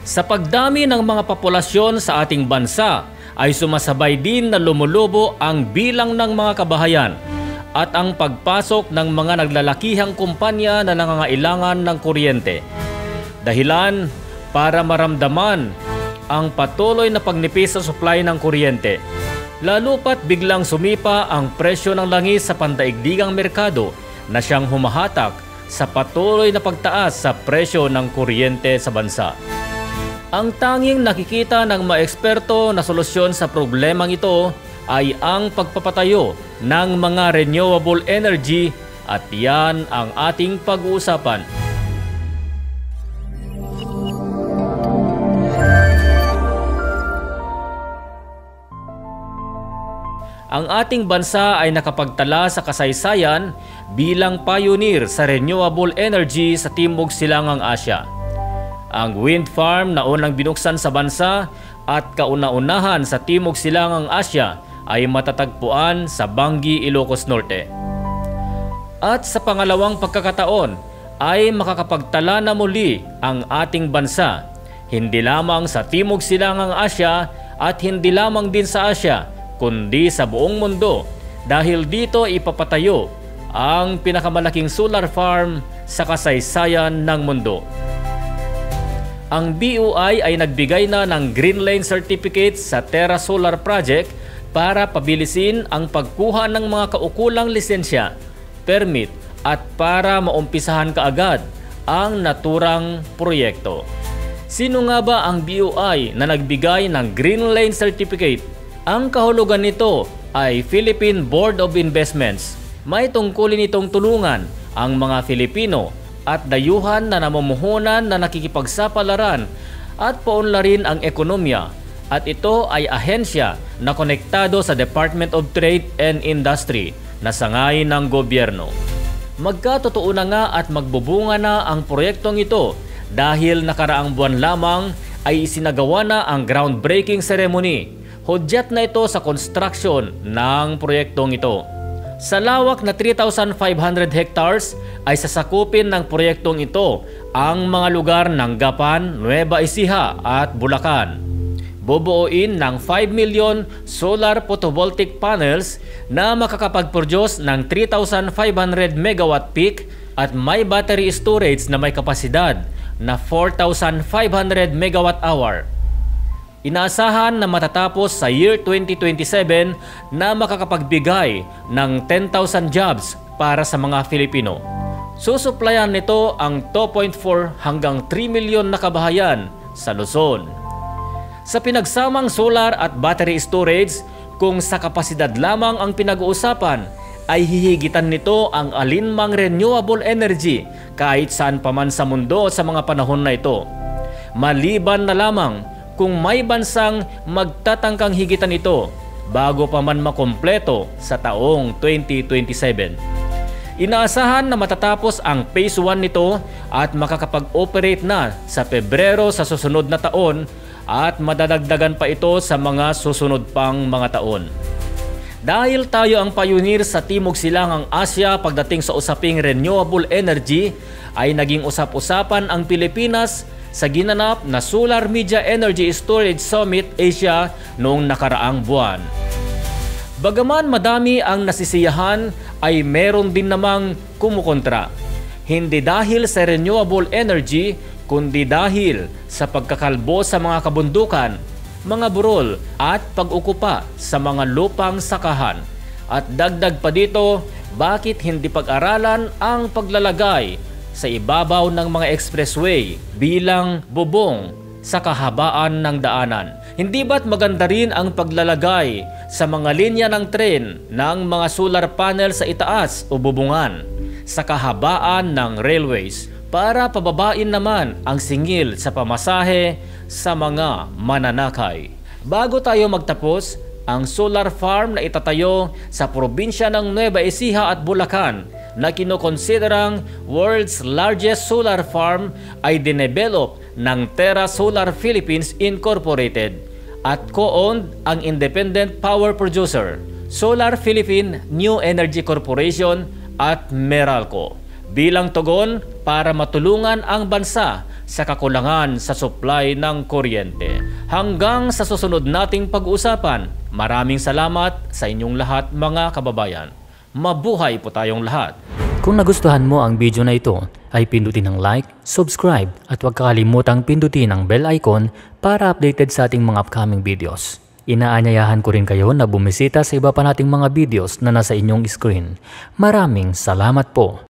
Sa pagdami ng mga populasyon sa ating bansa ay sumasabay din na lumulubo ang bilang ng mga kabahayan at ang pagpasok ng mga naglalakihang kumpanya na nangangailangan ng kuryente. Dahilan para maramdaman ang patuloy na pagnipis sa supply ng kuryente. Lalo pat biglang sumipa ang presyo ng langis sa pandaigdigang merkado na siyang humahatak sa patuloy na pagtaas sa presyo ng kuryente sa bansa. Ang tanging nakikita ng mga eksperto na solusyon sa problemang ito ay ang pagpapatayo ng mga renewable energy at yan ang ating pag-uusapan. Ang ating bansa ay nakapagtala sa kasaysayan bilang pioneer sa renewable energy sa Timog Silangang Asya. Ang wind farm na unang binuksan sa bansa at kauna-unahan sa Timog Silangang Asya ay matatagpuan sa Bangi, Ilocos Norte. At sa pangalawang pagkakataon ay makakapagtala na muli ang ating bansa, hindi lamang sa Timog Silangang Asya at hindi lamang din sa Asya, kundi sa buong mundo dahil dito ipapatayo ang pinakamalaking solar farm sa kasaysayan ng mundo. Ang BOI ay nagbigay na ng Green Lane Certificate sa Terra Solar Project para pabilisin ang pagkuha ng mga kaukulang lisensya, permit at para maumpisahan kaagad ang naturang proyekto. Sino nga ba ang BOI na nagbigay ng Green Lane Certificate? Ang kahulugan nito ay Philippine Board of Investments. May tungkulin itong tulungan ang mga Filipino at dayuhan na namumuhunan na nakikipagsapalaran at paunlarin ang ekonomiya, at ito ay ahensya na konektado sa Department of Trade and Industry na sangay ng gobyerno. Magkatotoo na nga at magbubunga na ang proyektong ito dahil nakaraang buwan lamang ay isinagawa na ang groundbreaking ceremony. Hudyat na ito sa construction ng proyektong ito. Sa lawak na 3,500 hectares ay sasakupin ng proyektong ito ang mga lugar ng Gapan, Nueva Ecija at Bulacan. Bubuuin ng 5 million solar photovoltaic panels na makakapag-produce ng 3,500 megawatt peak at may battery storage na may kapasidad na 4,500 megawatt hour. Inaasahan na matatapos sa year 2027 na makakapagbigay ng 10,000 jobs para sa mga Filipino. Susuplayan nito ang 2.4 hanggang 3 milyon na kabahayan sa Luzon. Sa pinagsamang solar at battery storage, kung sa kapasidad lamang ang pinag-uusapan, ay hihigitan nito ang alinmang renewable energy kahit saan pa man sa mundo sa mga panahon na ito. Maliban na lamang kung may bansang magtatangkang higitan ito bago pa man makumpleto sa taong 2027. Inaasahan na matatapos ang Phase 1 nito at makakapag-operate na sa Pebrero sa susunod na taon at madadagdagan pa ito sa mga susunod pang mga taon. Dahil tayo ang pioneer sa Timog Silangang Asya pagdating sa usaping renewable energy, ay naging usap-usapan ang Pilipinas sa ginanap na Solar Media Energy Storage Summit Asia noong nakaraang buwan. Bagaman madami ang nasisiyahan, ay meron din namang kumukontra. Hindi dahil sa renewable energy, kundi dahil sa pagkakalbo sa mga kabundukan, mga burol at pag-ukupa sa mga lupang sakahan. At dagdag pa dito, bakit hindi pag-aralan ang paglalagay sa ibabaw ng mga expressway bilang bubong sa kahabaan ng daanan? Hindi ba't maganda rin ang paglalagay sa mga linya ng tren ng mga solar panel sa itaas o bubungan sa kahabaan ng railways para pababain naman ang singil sa pamasahe sa mga mananakay? Bago tayo magtapos, ang solar farm na itatayo sa probinsya ng Nueva Ecija at Bulacan na kinokonsiderang world's largest solar farm ay dinevelop ng Terra Solar Philippines Incorporated at co-owned ang independent power producer, Solar Philippine New Energy Corporation at Meralco. bilang tugon para matulungan ang bansa sa kakulangan sa supply ng kuryente. Hanggang sa susunod nating pag-uusapan, maraming salamat sa inyong lahat mga kababayan. Mabuhay po tayong lahat! Kung nagustuhan mo ang video na ito, ay pindutin ang like, subscribe at huwag kakalimutang pindutin ang bell icon para updated sa ating mga upcoming videos. Inaanyayahan ko rin kayo na bumisita sa iba pa nating mga videos na nasa inyong screen. Maraming salamat po!